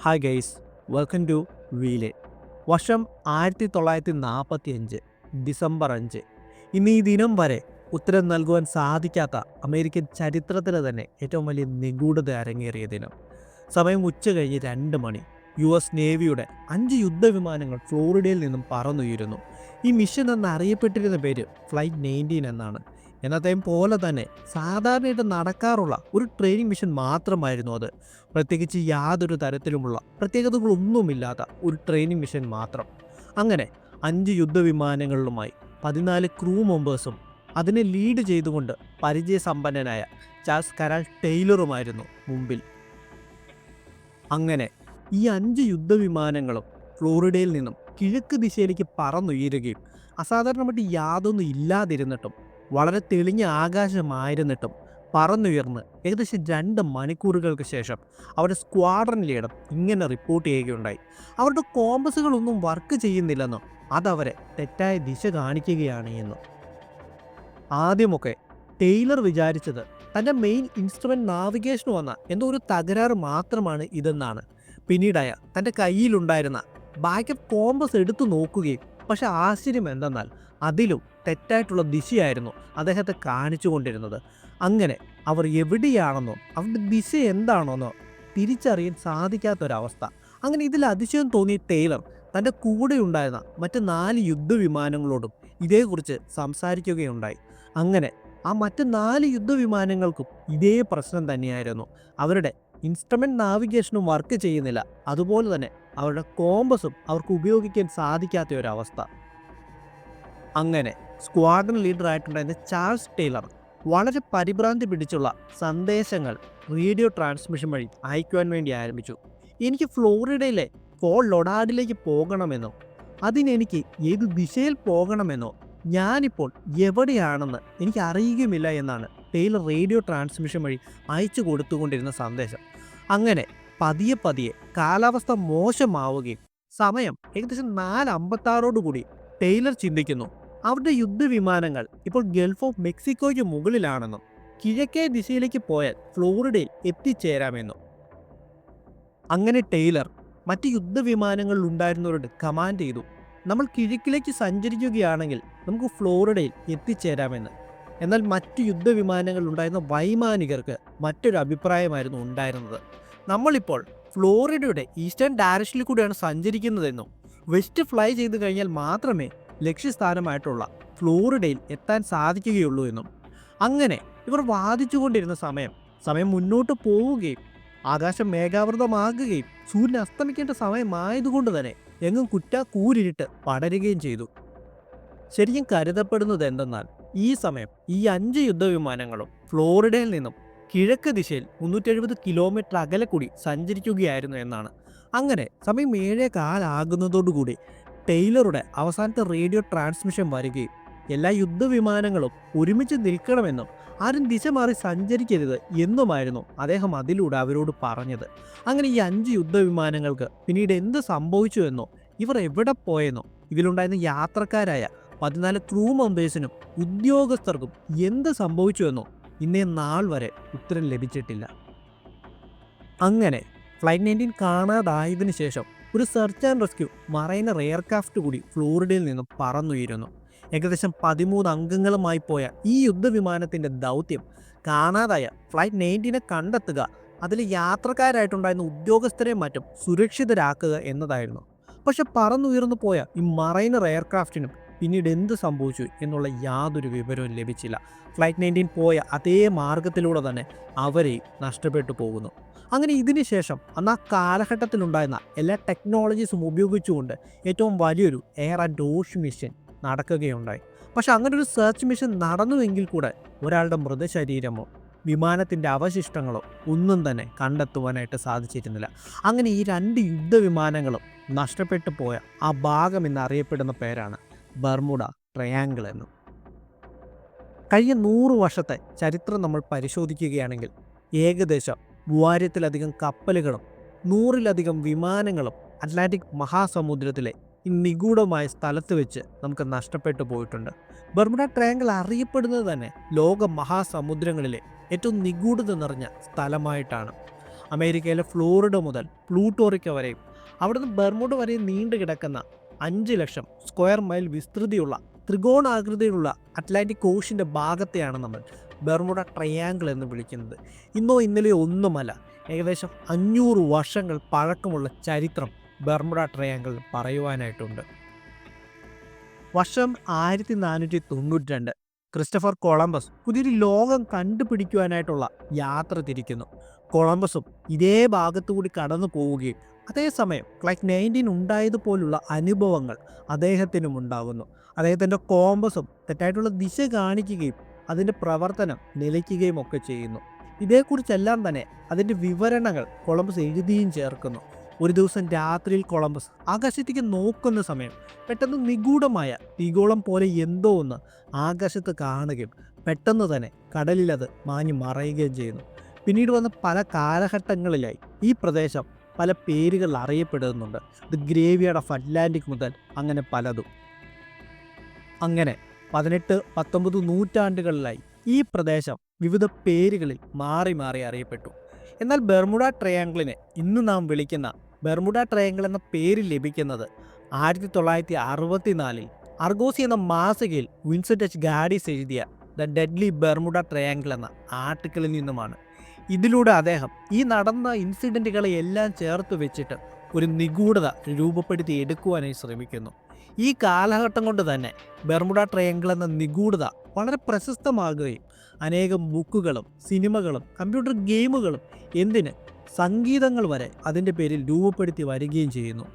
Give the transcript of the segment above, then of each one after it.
Hi guys, welcome to വീലെ. വർഷം 1945 December 5. ഇന്ന് ഈ ദിനം വരെ ഉത്തരം നൽകുവാൻ സാധിക്കാത്ത അമേരിക്കൻ ചരിത്രത്തിലെ തന്നെ ഏറ്റവും വലിയ നിഗൂഢത അരങ്ങേറിയ ദിനം. സമയം ഉച്ച കഴിഞ്ഞ് 2 മണി. US നേവിയുടെ 5 യുദ്ധവിമാനങ്ങൾ ഫ്ലോറിഡയിൽ നിന്നും പറന്നുയരുന്നു. ഈ മിഷൻ എന്നറിയപ്പെട്ടിരുന്ന പേര് ഫ്ലൈറ്റ് 19 എന്നാണ്. എന്നത്തെയും പോലെ തന്നെ സാധാരണയായിട്ട് നടക്കാറുള്ള ഒരു ട്രെയിനിങ് മിഷൻ മാത്രമായിരുന്നു അത്. പ്രത്യേകിച്ച് യാതൊരു തരത്തിലുമുള്ള പ്രത്യേകതകളൊന്നുമില്ലാത്ത ഒരു ട്രെയിനിങ് മിഷൻ മാത്രം. അങ്ങനെ 5 യുദ്ധവിമാനങ്ങളിലുമായി 14 ക്രൂ മെമ്പേഴ്സും അതിനെ ലീഡ് ചെയ്തുകൊണ്ട് പരിചയസമ്പന്നനായ ചാൾസ് കരാൾ ടെയ്ലറുമായിരുന്നു മുമ്പിൽ. അങ്ങനെ ഈ 5 യുദ്ധവിമാനങ്ങളും ഫ്ലോറിഡയിൽ നിന്നും കിഴക്ക് ദിശയിലേക്ക് പറന്നുയരുകയും അസാധാരണമായിട്ട് യാതൊന്നും ഇല്ലാതിരുന്നിട്ടും വളരെ തെളിഞ്ഞ ആകാശമായിരുന്നിട്ടും പറന്നുയർന്ന് ഏകദേശം 2 മണിക്കൂറുകൾക്ക് ശേഷം അവരുടെ സ്ക്വാഡ്രൺ ലീഡർ ഇങ്ങനെ റിപ്പോർട്ട് ചെയ്യുകയുണ്ടായി. അവരുടെ കോമ്പസുകളൊന്നും വർക്ക് ചെയ്യുന്നില്ലെന്നും അതവരെ തെറ്റായ ദിശ കാണിക്കുകയാണ് എന്നും. ആദ്യമൊക്കെ ടെയ്ലർ വിചാരിച്ചത് തൻ്റെ മെയിൻ ഇൻസ്ട്രുമെൻറ്റ് നാവിഗേഷന് വന്ന എന്തോ ഒരു തകരാറ് മാത്രമാണ് ഇതെന്നാണ്. പിന്നീടായ തൻ്റെ കയ്യിലുണ്ടായിരുന്ന ബാക്കപ്പ് കോമ്പസ് എടുത്തു നോക്കുകയും പക്ഷെ ആശ്ചര്യം എന്തെന്നാൽ അതിലും തെറ്റായിട്ടുള്ള ദിശയായിരുന്നു അദ്ദേഹത്തെ കാണിച്ചു കൊണ്ടിരുന്നത്. അങ്ങനെ അവർ എവിടെയാണെന്നോ അവരുടെ ദിശ എന്താണെന്നോ തിരിച്ചറിയാൻ സാധിക്കാത്തൊരവസ്ഥ. അങ്ങനെ ഇതിൽ അതിശയം തോന്നിയ ടെയ്ലർ തൻ്റെ കൂടെ ഉണ്ടായിരുന്ന മറ്റ് 4 യുദ്ധവിമാനങ്ങളോടും ഇതേക്കുറിച്ച് സംസാരിക്കുകയുണ്ടായി. അങ്ങനെ ആ മറ്റ് 4 യുദ്ധവിമാനങ്ങൾക്കും ഇതേ പ്രശ്നം തന്നെയായിരുന്നു. അവരുടെ ഇൻസ്ട്രുമെൻറ്റ് നാവിഗേഷനും വർക്ക് ചെയ്യുന്നില്ല, അതുപോലെ തന്നെ അവരുടെ കോമ്പസും അവർക്ക് ഉപയോഗിക്കാൻ സാധിക്കാത്ത ഒരവസ്ഥ. അങ്ങനെ സ്ക്വാഡ്രൺ ലീഡറായിട്ടുണ്ടായിരുന്ന ചാൾസ് ടെയ്ലർ വളരെ പരിഭ്രാന്തി പിടിച്ചുള്ള സന്ദേശങ്ങൾ റേഡിയോ ട്രാൻസ്മിഷൻ വഴി അയക്കുവാൻ വേണ്ടി ആരംഭിച്ചു. എനിക്ക് ഫ്ലോറിഡയിലെ ഫോൾ ലൊഡാഡിലേക്ക് പോകണമെന്നോ അതിനെനിക്ക് ഏത് ദിശയിൽ പോകണമെന്നോ ഞാനിപ്പോൾ എവിടെയാണെന്ന് എനിക്ക് അറിയുകയുമില്ല എന്നാണ് ടെയ്ലർ റേഡിയോ ട്രാൻസ്മിഷൻ വഴി അയച്ചു കൊടുത്തുകൊണ്ടിരുന്ന സന്ദേശം. അങ്ങനെ പതിയെ പതിയെ കാലാവസ്ഥ മോശമാവുകയും സമയം ഏകദേശം 4:56 ടെയ്ലർ ചിന്തിക്കുന്നു അവരുടെ യുദ്ധവിമാനങ്ങൾ ഇപ്പോൾ ഗൾഫ് ഓഫ് മെക്സിക്കോയ്ക്ക് മുകളിലാണെന്നും കിഴക്കേ ദിശയിലേക്ക് പോയാൽ ഫ്ലോറിഡയിൽ എത്തിച്ചേരാമെന്നും. അങ്ങനെ ടെയ്ലർ മറ്റ് യുദ്ധവിമാനങ്ങളിൽ ഉണ്ടായിരുന്നവരോട് കമാൻഡ് ചെയ്തു, നമ്മൾ കിഴക്കിലേക്ക് സഞ്ചരിക്കുകയാണെങ്കിൽ നമുക്ക് ഫ്ലോറിഡയിൽ എത്തിച്ചേരാമെന്ന്. എന്നാൽ മറ്റു യുദ്ധവിമാനങ്ങളിൽ ഉണ്ടായിരുന്ന വൈമാനികർക്ക് മറ്റൊരു അഭിപ്രായമായിരുന്നു ഉണ്ടായിരുന്നത്. നമ്മളിപ്പോൾ ഫ്ലോറിഡയുടെ ഈസ്റ്റേൺ ഡയറക്ഷനിൽ കൂടിയാണ് സഞ്ചരിക്കുന്നതെന്നും വെസ്റ്റ് ഫ്ലൈ ചെയ്ത് കഴിഞ്ഞാൽ മാത്രമേ ലക്ഷ്യസ്ഥാനമായിട്ടുള്ള ഫ്ലോറിഡയിൽ എത്താൻ സാധിക്കുകയുള്ളൂ എന്നും. അങ്ങനെ ഇവർ വാദിച്ചുകൊണ്ടിരുന്ന സമയം മുന്നോട്ട് പോവുകയും ആകാശം മേഘാവൃതമാകുകയും സൂര്യൻ അസ്തമിക്കേണ്ട സമയമായതുകൊണ്ട് തന്നെ എങ്ങും കൂരിരുട്ട് പടരുകയും ചെയ്തു. ശരിക്കും കരുതപ്പെടുന്നത് എന്തെന്നാൽ ഈ സമയം ഈ 5 യുദ്ധവിമാനങ്ങളും ഫ്ലോറിഡയിൽ നിന്നും കിഴക്ക് ദിശയിൽ 370 കിലോമീറ്റർ അകലെ കൂടി സഞ്ചരിക്കുകയായിരുന്നു എന്നാണ്. അങ്ങനെ സമയം 7:15 ടെയ്ലറുടെ അവസാനത്തെ റേഡിയോ ട്രാൻസ്മിഷൻ വരികയും എല്ലാ യുദ്ധവിമാനങ്ങളും ഒരുമിച്ച് നിൽക്കണമെന്നും ആരും ദിശ മാറി സഞ്ചരിക്കരുത് എന്നുമായിരുന്നു അദ്ദേഹം അതിലൂടെ അവരോട് പറഞ്ഞത്. അങ്ങനെ ഈ 5 യുദ്ധവിമാനങ്ങൾക്ക് പിന്നീട് എന്ത് സംഭവിച്ചു എന്നോ ഇവർ എവിടെ പോയെന്നോ ഇതിലുണ്ടായിരുന്ന യാത്രക്കാരായ 14 ക്രൂ മെമ്പേഴ്സിനും ഉദ്യോഗസ്ഥർക്കും എന്ത് സംഭവിച്ചു എന്നോ ഇന്നേ നാൾ വരെ ഉത്തരം ലഭിച്ചിട്ടില്ല. അങ്ങനെ ഫ്ലൈറ്റ് 19 കാണാതായതിനു ശേഷം ഒരു search and rescue mariner aircraft കൂടി ഫ്ലോറിഡയിൽ നിന്നും പറന്നുയരുന്നു. ഏകദേശം 13 അംഗങ്ങളുമായി പോയ ഈ യുദ്ധവിമാനത്തിൻ്റെ ദൗത്യം കാണാതായ ഫ്ലൈറ്റ് 19 കണ്ടെത്തുക, അതിൽ യാത്രക്കാരായിട്ടുണ്ടായിരുന്ന ഉദ്യോഗസ്ഥരെ മറ്റും സുരക്ഷിതരാക്കുക എന്നതായിരുന്നു. പക്ഷെ പറന്നുയർന്നു പോയ ഈ മറൈനർ എയർക്രാഫ്റ്റിനും പിന്നീട് എന്ത് സംഭവിച്ചു എന്നുള്ള യാതൊരു വിവരവും ലഭിച്ചില്ല. ഫ്ലൈറ്റ് 19 പോയ അതേ മാർഗത്തിലൂടെ തന്നെ അവരെയും നഷ്ടപ്പെട്ടു പോകുന്നു. അങ്ങനെ ഇതിന് ശേഷം അന്ന് ആ കാലഘട്ടത്തിലുണ്ടായിരുന്ന എല്ലാ ടെക്നോളജീസും ഉപയോഗിച്ചുകൊണ്ട് ഏറ്റവും വലിയൊരു എയർ ആൻഡ് ഓഷൻ മിഷൻ നടക്കുകയുണ്ടായി. പക്ഷെ അങ്ങനെ ഒരു സെർച്ച് മിഷൻ നടന്നുവെങ്കിൽ കൂടെ ഒരാളുടെ മൃതശരീരമോ വിമാനത്തിൻ്റെ അവശിഷ്ടങ്ങളോ ഒന്നും തന്നെ കണ്ടെത്തുവാനായിട്ട് സാധിച്ചിരുന്നില്ല. അങ്ങനെ ഈ 2 യുദ്ധവിമാനങ്ങളും നഷ്ടപ്പെട്ടു പോയ ആ ഭാഗം എന്നറിയപ്പെടുന്ന പേരാണ് ബർമുഡ ട്രയാങ്കിൾ എന്നും. കഴിഞ്ഞ 100 വർഷത്തെ ചരിത്രം നമ്മൾ പരിശോധിക്കുകയാണെങ്കിൽ ഏകദേശം 3000-ലധികം കപ്പലുകളും 100-ലധികം വിമാനങ്ങളും അറ്റ്ലാന്റിക് മഹാസമുദ്രത്തിലെ ഈ നിഗൂഢമായ സ്ഥലത്ത് വെച്ച് നമുക്ക് നഷ്ടപ്പെട്ടു പോയിട്ടുണ്ട്. ബർമുഡ ട്രയാങ്കിൾ അറിയപ്പെടുന്നത് തന്നെ ലോക മഹാസമുദ്രങ്ങളിലെ ഏറ്റവും നിഗൂഢത നിറഞ്ഞ സ്ഥലമായിട്ടാണ്. അമേരിക്കയിലെ ഫ്ലോറിഡ മുതൽ പ്ലൂട്ടോറിക്ക വരെയും അവിടുന്ന് ബെർമുഡ വരെ നീണ്ടു കിടക്കുന്ന 5 ലക്ഷം സ്ക്വയർ മൈൽ വിസ്തൃതിയുള്ള ത്രികോണാകൃതിയിലുള്ള അറ്റ്ലാന്റിക് ഓഷ്യൻ്റെ ഭാഗത്തെയാണ് നമ്മൾ ബെർമുഡ ട്രയാങ്കിൾ എന്ന് വിളിക്കുന്നത്. ഇന്നോ ഇന്നലെയോ ഒന്നുമല്ല, ഏകദേശം 500 വർഷങ്ങൾ പഴക്കമുള്ള ചരിത്രം ബെർമുഡ ട്രയാങ്കിൾ പറയുവാനായിട്ടുണ്ട്. വർഷം 1492 ക്രിസ്റ്റഫർ കൊളംബസ് പുതിയൊരു ലോകം കണ്ടുപിടിക്കുവാനായിട്ടുള്ള യാത്ര തിരിക്കുന്നു. കൊളംബസും ഇതേ ഭാഗത്തുകൂടി കടന്നു പോവുകയും അതേസമയം ഫ്ലൈറ്റ് 19 ഉണ്ടായതുപോലുള്ള അനുഭവങ്ങൾ അദ്ദേഹത്തിനും ഉണ്ടാകുന്നു. അദ്ദേഹത്തിൻ്റെ കോമ്പസും തെറ്റായിട്ടുള്ള ദിശ കാണിക്കുകയും അതിൻ്റെ പ്രവർത്തനം നിലയ്ക്കുകയും ഒക്കെ ചെയ്യുന്നു. ഇതേക്കുറിച്ചെല്ലാം തന്നെ അതിൻ്റെ വിവരണങ്ങൾ കൊളംബസ് എഴുതിയും ചേർക്കുന്നു. ഒരു ദിവസം രാത്രിയിൽ കൊളംബസ് ആകാശത്തേക്ക് നോക്കുന്ന സമയം പെട്ടെന്ന് നിഗൂഢമായ തീഗോളം പോലെ എന്തോ ഒന്ന് ആകാശത്ത് കാണുകയും പെട്ടെന്ന് തന്നെ കടലിൽ അത് മാഞ്ഞു മറയുകയും ചെയ്യുന്നു. പിന്നീട് വന്ന പല കാലഘട്ടങ്ങളിലായി ഈ പ്രദേശം പല പേരുകൾ അറിയപ്പെടുന്നുണ്ട്. ദി ഗ്രേവ്യാർഡ് ഓഫ് അറ്റ്ലാന്റിക് മുതൽ അങ്ങനെ പലതും. അങ്ങനെ 18-19 നൂറ്റാണ്ടുകളിലായി ഈ പ്രദേശം വിവിധ പേരുകളിൽ മാറി മാറി അറിയപ്പെട്ടു. എന്നാൽ ബെർമുഡ ട്രയാങ്കിളിനെ ഇന്ന് നാം വിളിക്കുന്ന ബെർമുഡ ട്രയാങ്കിൾ എന്ന പേര് ലഭിക്കുന്നത് 1964 അർഗോസി എന്ന മാസികയിൽ വിൻസെന്റ് എച്ച് ഗാഡിസ് എഴുതിയ ദ ഡെഡ്ലി ബെർമുഡ ട്രയാങ്കിൾ എന്ന ആർട്ടിക്കിളിൽ നിന്നുമാണ്. ഇതിലൂടെ അദ്ദേഹം ഈ നടന്ന ഇൻസിഡൻറ്റുകളെ എല്ലാം ചേർത്ത് വെച്ചിട്ട് ഒരു നിഗൂഢത രൂപപ്പെടുത്തി എടുക്കുവാനായി ശ്രമിക്കുന്നു. ഈ കാലഘട്ടം കൊണ്ട് തന്നെ ബെർമുഡ ട്രയാങ്കിൾ എന്ന നിഗൂഢത വളരെ പ്രശസ്തമാകുകയും അനേകം ബുക്കുകളും സിനിമകളും കമ്പ്യൂട്ടർ ഗെയിമുകളും എന്തിന് സംഗീതങ്ങൾ വരെ അതിൻ്റെ പേരിൽ രൂപപ്പെടുത്തി വരികയും ചെയ്യുന്നു.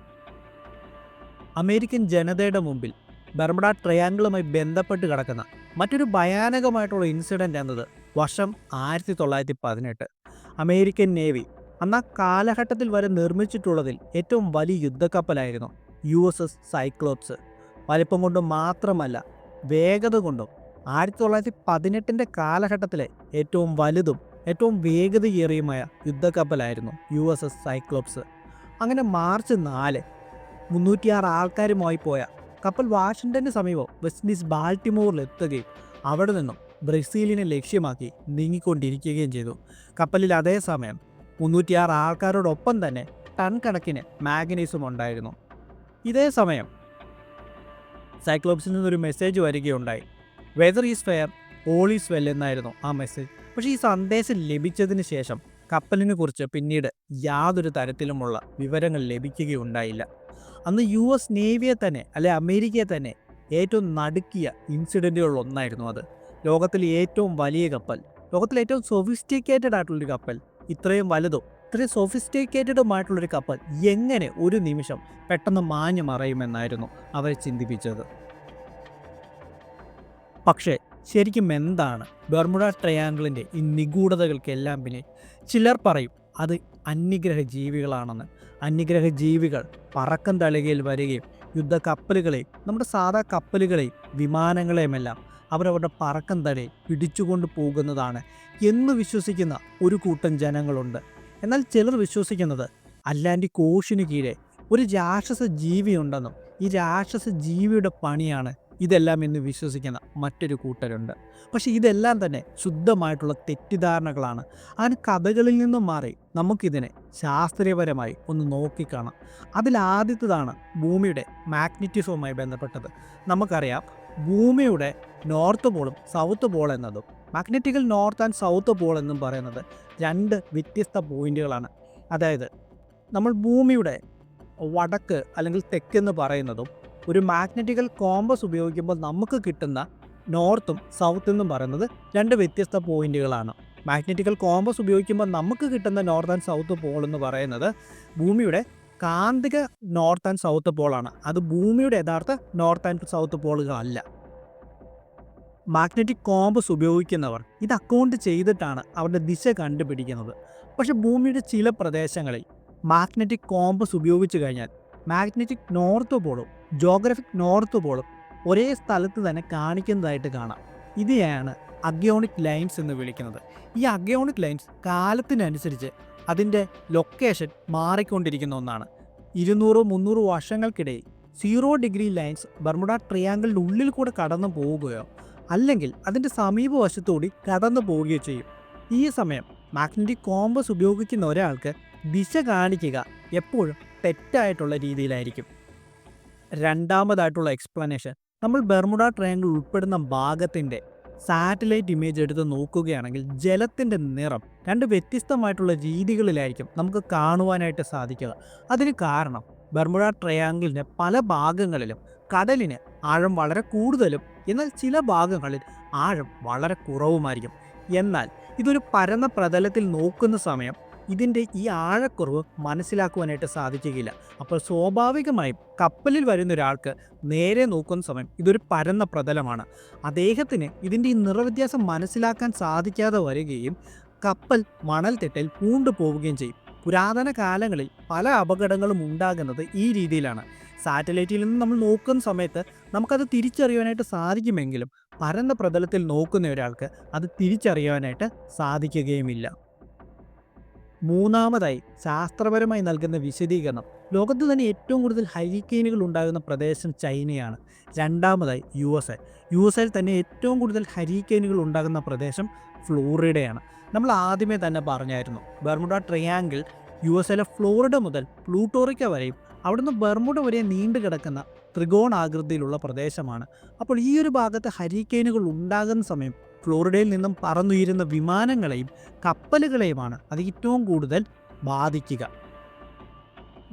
അമേരിക്കൻ ജനതയുടെ മുമ്പിൽ ബെർമുഡ ട്രയാങ്കിളുമായി ബന്ധപ്പെട്ട് കിടക്കുന്ന മറ്റൊരു ഭയാനകമായിട്ടുള്ള ഇൻസിഡൻ്റ് എന്നത് വർഷം 1918 അമേരിക്കൻ നേവി അന്ന് ആ കാലഘട്ടത്തിൽ വരെ നിർമ്മിച്ചിട്ടുള്ളതിൽ ഏറ്റവും വലിയ യുദ്ധക്കപ്പലായിരുന്നു USS സൈക്ലോപ്സ്. വലിപ്പം കൊണ്ടും മാത്രമല്ല വേഗത കൊണ്ടും 1918 കാലഘട്ടത്തിലെ ഏറ്റവും വലുതും ഏറ്റവും വേഗതയേറിയുമായ യുദ്ധക്കപ്പലായിരുന്നു USS സൈക്ലോപ്സ്. അങ്ങനെ മാർച്ച് 4 306 ആൾക്കാരുമായി പോയ കപ്പൽ വാഷിങ്ടന് സമീപം വെസ്റ്റ് ഇൻഡീസ് ബാൾട്ടിമോറിൽ എത്തുകയും അവിടെ നിന്നും ബ്രസീലിനെ ലക്ഷ്യമാക്കി നീങ്ങിക്കൊണ്ടിരിക്കുകയും ചെയ്തു. കപ്പലിൽ അതേസമയം 306 ആൾക്കാരോടൊപ്പം തന്നെ ടൺ കണക്കിന് മാഗ്നീസും ഉണ്ടായിരുന്നു. ഇതേ സമയം സൈക്ലോപ്സിൽ നിന്നൊരു മെസ്സേജ് വരികയുണ്ടായി. Weather is fair, all is well എന്നായിരുന്നു ആ മെസ്സേജ്. പക്ഷേ ഈ സന്ദേശം ലഭിച്ചതിന് ശേഷം കപ്പലിനെ കുറിച്ച് പിന്നീട് യാതൊരു തരത്തിലുമുള്ള വിവരങ്ങൾ ലഭിക്കുകയുണ്ടായില്ല. അന്ന് US നേവിയെ തന്നെ അല്ലെ അമേരിക്കയെ തന്നെ ഏറ്റവും നടുക്കിയ ഇൻസിഡൻറ്റുകളിലൊന്നായിരുന്നു അത്. ലോകത്തിലെ ഏറ്റവും വലിയ കപ്പൽ, ലോകത്തിലെ ഏറ്റവും സൊഫിസ്റ്റിക്കേറ്റഡ് ആയിട്ടുള്ളൊരു കപ്പൽ, ഇത്രയും വലുതും ഇത്രയും സൊഫിസ്റ്റിക്കേറ്റഡുമായിട്ടുള്ളൊരു കപ്പൽ എങ്ങനെ ഒരു നിമിഷം പെട്ടെന്ന് മാഞ്ഞു മറയുമെന്നായിരുന്നു അവരെ ചിന്തിപ്പിച്ചത്. പക്ഷേ ശരിക്കും എന്താണ് ബെർമുഡ ട്രയാങ്കിളിൻ്റെ ഈ നിഗൂഢതകൾക്കെല്ലാം പിന്നെ? ചിലർ പറയും അത് അന്യഗ്രഹ ജീവികളാണെന്ന്. അന്യഗ്രഹ ജീവികൾ പറക്കം തളികയിൽ വരികയും യുദ്ധക്കപ്പലുകളെയും നമ്മുടെ സാധാ കപ്പലുകളെയും വിമാനങ്ങളെയുമെല്ലാം അവരവരുടെ പറക്കം തലയിൽ പിടിച്ചുകൊണ്ട് പോകുന്നതാണ് എന്ന് വിശ്വസിക്കുന്ന ഒരു കൂട്ടം ജനങ്ങളുണ്ട്. എന്നാൽ ചിലർ വിശ്വസിക്കുന്നത് അറ്റ്ലാന്റിക് ഓഷ്യന് കീഴെ ഒരു രാക്ഷസ ജീവിയുണ്ടെന്നും ഈ രാക്ഷസ ജീവിയുടെ പണിയാണ് ഇതെല്ലാം എന്ന് വിശ്വസിക്കുന്ന മറ്റൊരു കൂട്ടരുണ്ട്. പക്ഷേ ഇതെല്ലാം തന്നെ ശുദ്ധമായിട്ടുള്ള തെറ്റിദ്ധാരണകളാണ്. അങ്ങനെ കഥകളിൽ നിന്നും മാറി നമുക്കിതിനെ ശാസ്ത്രീയപരമായി ഒന്ന് നോക്കിക്കാണാം. അതിലാദ്യത്തേതാണ് ഭൂമിയുടെ മാഗ്നറ്റിസവുമായി ബന്ധപ്പെട്ടത്. നമുക്കറിയാം ഭൂമിയുടെ നോർത്ത് പോളും സൗത്ത് പോൾ എന്നതും magnetical north and south Paul എന്നും പറയുന്നത് 2 വ്യത്യസ്ത പോയിന്റുകളാണ്. അതായത് നമ്മൾ ഭൂമിയുടെ വടക്ക് അല്ലെങ്കിൽ തെക്കെന്ന് പറയുന്നതും ഒരു മാഗ്നറ്റിക്കൽ കോമ്പസ് ഉപയോഗിക്കുമ്പോൾ നമുക്ക് കിട്ടുന്ന നോർത്തും സൗത്ത് എന്നും പറയുന്നത് 2 വ്യത്യസ്ത പോയിന്റുകളാണ്. മാഗ്നറ്റിക്കൽ കോമ്പസ് ഉപയോഗിക്കുമ്പോൾ നമുക്ക് കിട്ടുന്ന നോർത്ത് ആൻഡ് സൗത്ത് പോൾ എന്ന് പറയുന്നത് ഭൂമിയുടെ കാന്തിക നോർത്ത് ആൻഡ് സൗത്ത് പോളാണ്. അത് ഭൂമിയുടെ യഥാർത്ഥ നോർത്ത് ആൻഡ് സൗത്ത് പോളുകളല്ല. മാഗ്നറ്റിക് കോമ്പസ് ഉപയോഗിക്കുന്നവർ ഇത് അക്കൗണ്ട് ചെയ്തിട്ടാണ് അവരുടെ ദിശ കണ്ടുപിടിക്കുന്നത്. പക്ഷേ ഭൂമിയുടെ ചില പ്രദേശങ്ങളിൽ മാഗ്നറ്റിക് കോമ്പസ് ഉപയോഗിച്ച് കഴിഞ്ഞാൽ മാഗ്നറ്റിക് നോർത്ത് പോളും ജോഗ്രഫിക് നോർത്ത് പോളും ഒരേ സ്ഥലത്ത് തന്നെ കാണിക്കുന്നതായിട്ട് കാണാം. ഇതിനെയാണ് അഗ്യോണിക് ലൈൻസ് എന്ന് വിളിക്കുന്നത്. ഈ അഗ്യോണിക് ലൈൻസ് കാലത്തിനനുസരിച്ച് അതിൻ്റെ ലൊക്കേഷൻ മാറിക്കൊണ്ടിരിക്കുന്ന ഒന്നാണ്. 200-300 വർഷങ്ങൾക്കിടയിൽ 0 ഡിഗ്രി ലൈൻസ് ബർമുഡ ട്രയാങ്കിളിൻ്റെ ഉള്ളിൽ കൂടെ കടന്നു പോവുകയോ അല്ലെങ്കിൽ അതിൻ്റെ സമീപവശത്തുകൂടി കടന്നു പോവുകയോ ചെയ്യും. ഈ സമയം മാഗ്നറ്റിക് കോമ്പസ് ഉപയോഗിക്കുന്ന ഒരാൾക്ക് ദിശ കാണിക്കുക എപ്പോഴും തെറ്റായിട്ടുള്ള രീതിയിലായിരിക്കും. രണ്ടാമതായിട്ടുള്ള എക്സ്പ്ലനേഷൻ, നമ്മൾ ബെർമുഡ ട്രയാങ്കിൾ ഉൾപ്പെടുന്ന ഭാഗത്തിൻ്റെ സാറ്റലൈറ്റ് ഇമേജ് എടുത്ത് നോക്കുകയാണെങ്കിൽ ജലത്തിൻ്റെ നിറം രണ്ട് വ്യത്യസ്തമായിട്ടുള്ള രീതികളിലായിരിക്കും നമുക്ക് കാണുവാനായിട്ട് സാധിക്കുക. അതിന് കാരണം ബെർമുഡ ട്രയാങ്കിളിൻ്റെ പല ഭാഗങ്ങളിലും കടലിന് ആഴം വളരെ കൂടുതലും എന്നാൽ ചില ഭാഗങ്ങളിൽ ആഴം വളരെ കുറവുമായിരിക്കും. എന്നാൽ ഇതൊരു പരന്ന പ്രതലത്തിൽ നോക്കുന്ന സമയം ഇതിൻ്റെ ഈ ആഴക്കുറവ് മനസ്സിലാക്കുവാനായിട്ട് സാധിക്കുകയില്ല. അപ്പോൾ സ്വാഭാവികമായും കപ്പലിൽ വരുന്ന ഒരാൾക്ക് നേരെ നോക്കുന്ന സമയം ഇതൊരു പരന്ന പ്രതലമാണ്. അദ്ദേഹത്തിന് ഇതിൻ്റെ ഈ നിറവ്യത്യാസം മനസ്സിലാക്കാൻ സാധിക്കാതെ വരികയും കപ്പൽ മണൽത്തിട്ടയിൽ പൂണ്ടു പോവുകയും ചെയ്യും. പുരാതന കാലങ്ങളിൽ പല അപകടങ്ങളും ഉണ്ടാകുന്നത് ഈ രീതിയിലാണ്. സാറ്റലൈറ്റിൽ നിന്ന് നമ്മൾ നോക്കുന്ന സമയത്ത് നമുക്കത് തിരിച്ചറിയാനായിട്ട് സാധിക്കുമെങ്കിലും പരന്ന പ്രതലത്തിൽ നോക്കുന്ന ഒരാൾക്ക് അത് തിരിച്ചറിയാനായിട്ട് സാധിക്കുകയുമില്ല. മൂന്നാമതായി ശാസ്ത്രപരമായി നൽകുന്ന വിശദീകരണം, ലോകത്ത് തന്നെ ഏറ്റവും കൂടുതൽ ഹരിക്കെയിനുകൾ ഉണ്ടാകുന്ന പ്രദേശം ചൈനയാണ്. രണ്ടാമതായി യു എസ് എയിൽ തന്നെ ഏറ്റവും കൂടുതൽ ഹരിക്കെയിനുകൾ ഉണ്ടാകുന്ന പ്രദേശം ഫ്ലോറിഡയാണ്. നമ്മൾ ആദ്യമേ തന്നെ പറഞ്ഞായിരുന്നു, ബെർമുഡ ട്രയാങ്കിൾ യു എസ് എയിലെ ഫ്ലോറിഡ മുതൽ പ്ലൂട്ടോറിക്ക വരെയും അവിടുന്ന് ബെർമുഡ വരെ നീണ്ടു കിടക്കുന്ന ത്രികോണാകൃതിയിലുള്ള പ്രദേശമാണ്. അപ്പോൾ ഈ ഒരു ഭാഗത്ത് ഹരിക്കെയിനുകൾ ഉണ്ടാകുന്ന സമയം ഫ്ലോറിഡയിൽ നിന്നും പറന്നുയരുന്ന വിമാനങ്ങളെയും കപ്പലുകളെയുമാണ് അത് ഏറ്റവും കൂടുതൽ ബാധിക്കുക.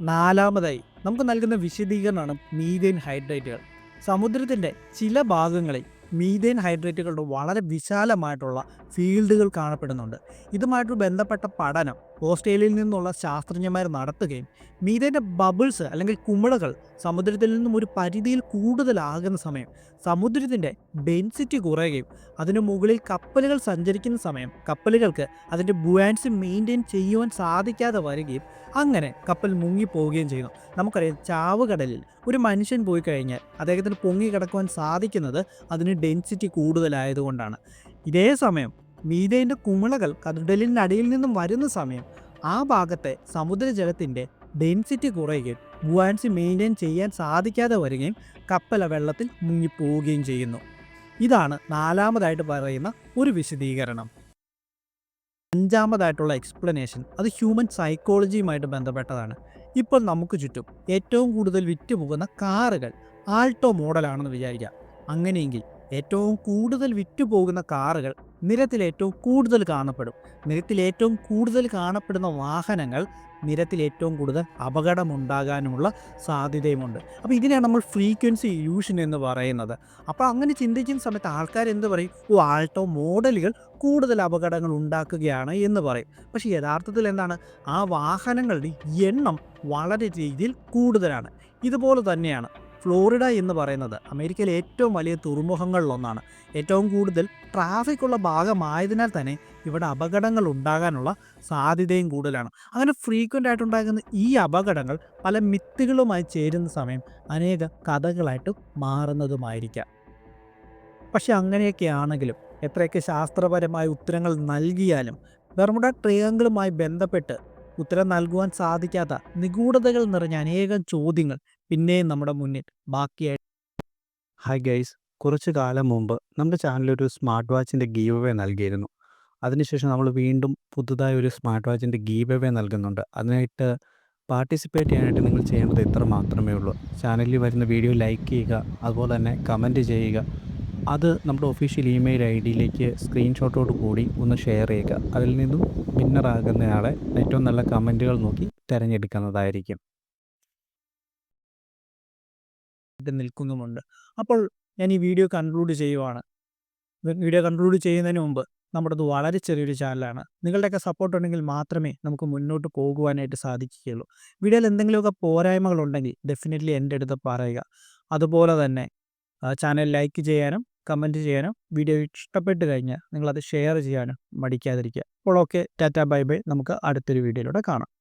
നാലാമതായി നമുക്ക് നൽകുന്ന വിശദീകരണമാണ് മീഥേൻ ഹൈഡ്രേറ്റുകൾ. സമുദ്രത്തിൻ്റെ ചില ഭാഗങ്ങളിൽ മീഥേൻ ഹൈഡ്രേറ്റുകളുടെ വളരെ വിശാലമായിട്ടുള്ള ഫീൽഡുകൾ കാണപ്പെടുന്നുണ്ട്. ഇതുമായിട്ട് ബന്ധപ്പെട്ട പഠനം ഓസ്ട്രേലിയയിൽ നിന്നുള്ള ശാസ്ത്രജ്ഞന്മാർ നടത്തുകയും മീഥേൻ്റെ ബബിൾസ് അല്ലെങ്കിൽ കുമിളകൾ സമുദ്രത്തിൽ നിന്നും ഒരു പരിധിയിൽ കൂടുതലാകുന്ന സമയം സമുദ്രത്തിൻ്റെ ഡെൻസിറ്റി കുറയുകയും അതിനു മുകളിൽ കപ്പലുകൾ സഞ്ചരിക്കുന്ന സമയം കപ്പലുകൾക്ക് അതിൻ്റെ ബുയാൻസി മെയിൻറ്റെയിൻ ചെയ്യുവാൻ സാധിക്കാതെ വരികയും അങ്ങനെ കപ്പൽ മുങ്ങിപ്പോവുകയും ചെയ്യുന്നു. നമുക്കറിയാം, ചാവുകടലിൽ ഒരു മനുഷ്യൻ പോയി കഴിഞ്ഞാൽ അദ്ദേഹത്തിന് പൊങ്ങി കിടക്കുവാൻ സാധിക്കുന്നത് അതിന് ഡെൻസിറ്റി കൂടുതലായതുകൊണ്ടാണ്. ഇതേ സമയം മീഥേൻ്റെ കുമിളകൾ കടലിൻ്റെ അടിയിൽ നിന്നും വരുന്ന സമയം ആ ഭാഗത്തെ സമുദ്രജലത്തിൻ്റെ ഡെൻസിറ്റി കുറയുകയും ബുയാൻസി മെയിൻറ്റെയിൻ ചെയ്യാൻ സാധിക്കാതെ വരികയും കപ്പൽ വെള്ളത്തിൽ മുങ്ങിപ്പോവുകയും ചെയ്യുന്നു. ഇതാണ് നാലാമതായിട്ട് പറയുന്ന ഒരു വിശദീകരണം. അഞ്ചാമതായിട്ടുള്ള എക്സ്പ്ലനേഷൻ, അത് ഹ്യൂമൻ സൈക്കോളജിയുമായിട്ട് ബന്ധപ്പെട്ടതാണ്. ഇപ്പോൾ നമുക്ക് ചുറ്റും ഏറ്റവും കൂടുതൽ വിറ്റുപോകുന്ന കാറുകൾ ആൾട്ടോ മോഡലാണെന്ന് വിചാരിക്കാം. അങ്ങനെയെങ്കിൽ ഏറ്റവും കൂടുതൽ വിറ്റുപോകുന്ന കാറുകൾ നിരത്തിൽ ഏറ്റവും കൂടുതൽ കാണപ്പെടും. നിരത്തിൽ ഏറ്റവും കൂടുതൽ കാണപ്പെടുന്ന വാഹനങ്ങൾ നിരത്തിൽ ഏറ്റവും കൂടുതൽ അപകടമുണ്ടാകാനുള്ള സാധ്യതയുമുണ്ട്. അപ്പോൾ ഇതിനെയാണ് നമ്മൾ ഫ്രീക്വൻസി ഇല്യൂഷൻ എന്ന് പറയുന്നത്. അപ്പോൾ അങ്ങനെ ചിന്തിക്കുന്ന സമയത്ത് ആൾക്കാർ എന്ത് പറയും, ആൾട്ടോ മോഡലുകൾ കൂടുതൽ അപകടങ്ങൾ ഉണ്ടാക്കുകയാണ് എന്ന് പറയും. പക്ഷേ യഥാർത്ഥത്തിൽ എന്താണ്, ആ വാഹനങ്ങളുടെ എണ്ണം വളരെ രീതിയിൽ കൂടുതലാണ്. ഇതുപോലെ തന്നെയാണ് ഫ്ലോറിഡ എന്ന് പറയുന്നത് അമേരിക്കയിലെ ഏറ്റവും വലിയ തുറമുഖങ്ങളിലൊന്നാണ്. ഏറ്റവും കൂടുതൽ ട്രാഫിക്കുള്ള ഭാഗമായതിനാൽ തന്നെ ഇവിടെ അപകടങ്ങൾ ഉണ്ടാകാനുള്ള സാധ്യതയും കൂടുതലാണ്. അങ്ങനെ ഫ്രീക്വൻ്റ് ആയിട്ടുണ്ടാകുന്ന ഈ അപകടങ്ങൾ പല മിത്തുകളുമായി ചേരുന്ന സമയം അനേക കഥകളായിട്ട് മാറുന്നതുമായിരിക്കാം. പക്ഷെ അങ്ങനെയൊക്കെയാണെങ്കിലും എത്രയൊക്കെ ശാസ്ത്രപരമായ ഉത്തരങ്ങൾ നൽകിയാലും ബെർമുഡ ട്രയാങ്കിളുമായി ബന്ധപ്പെട്ട് ഉത്തരം നൽകുവാൻ സാധിക്കാത്ത നിഗൂഢതകൾ നിറഞ്ഞ അനേകം ചോദ്യങ്ങൾ പിന്നെയും നമ്മുടെ മുന്നിൽ ബാക്കിയായി. ഹായ് ഗൈസ്, കുറച്ച് കാലം മുമ്പ് നമ്മുടെ ചാനലൊരു സ്മാർട്ട് വാച്ചിൻ്റെ ഗീവ് അവേ നൽകിയിരുന്നു. അതിനുശേഷം നമ്മൾ വീണ്ടും പുതുതായി ഒരു സ്മാർട്ട് വാച്ചിൻ്റെ ഗീവ് അവേ നൽകുന്നുണ്ട്. അതിനായിട്ട് പാർട്ടിസിപ്പേറ്റ് ചെയ്യാനായിട്ട് നിങ്ങൾ ചെയ്യേണ്ടത് ഇത്ര മാത്രമേ ഉള്ളൂ. ചാനലിൽ വരുന്ന വീഡിയോ ലൈക്ക് ചെയ്യുക, അതുപോലെ തന്നെ കമൻറ്റ് ചെയ്യുക. അത് നമ്മുടെ ഒഫീഷ്യൽ ഇമെയിൽ ഐഡിയിലേക്ക് സ്ക്രീൻഷോട്ടോട് കൂടി ഒന്ന് ഷെയർ ചെയ്യുക. അതിൽ നിന്നും വിന്നറാകുന്നയാളെ ഏറ്റവും നല്ല കമൻറ്റുകൾ നോക്കി തിരഞ്ഞെടുക്കുന്നതായിരിക്കും. നിൽക്കുന്നുമുണ്ട്. അപ്പോൾ ഞാൻ ഈ വീഡിയോ കൺക്ലൂഡ് ചെയ്യുവാണ്. വീഡിയോ കൺക്ലൂഡ് ചെയ്യുന്നതിന് മുമ്പ് നമ്മുടേത് വളരെ ചെറിയൊരു ചാനലാണ്. നിങ്ങളുടെയൊക്കെ സപ്പോർട്ട് ഉണ്ടെങ്കിൽ മാത്രമേ നമുക്ക് മുന്നോട്ട് പോകുവാനായിട്ട് സാധിക്കുകയുള്ളൂ. വീഡിയോയിൽ എന്തെങ്കിലുമൊക്കെ പോരായ്മകളുണ്ടെങ്കിൽ ഡെഫിനറ്റ്ലി എൻ്റെ അടുത്ത് പറയുക. അതുപോലെ തന്നെ ചാനൽ ലൈക്ക് ചെയ്യാനും കമൻറ്റ് ചെയ്യാനും വീഡിയോ ഇഷ്ടപ്പെട്ട് കഴിഞ്ഞാൽ നിങ്ങളത് ഷെയർ ചെയ്യാനും മടിക്കാതിരിക്കുക. അപ്പോൾ ഓക്കെ, ടാറ്റ ബൈ ബൈ. നമുക്ക് അടുത്തൊരു വീഡിയോയിലൂടെ കാണാം.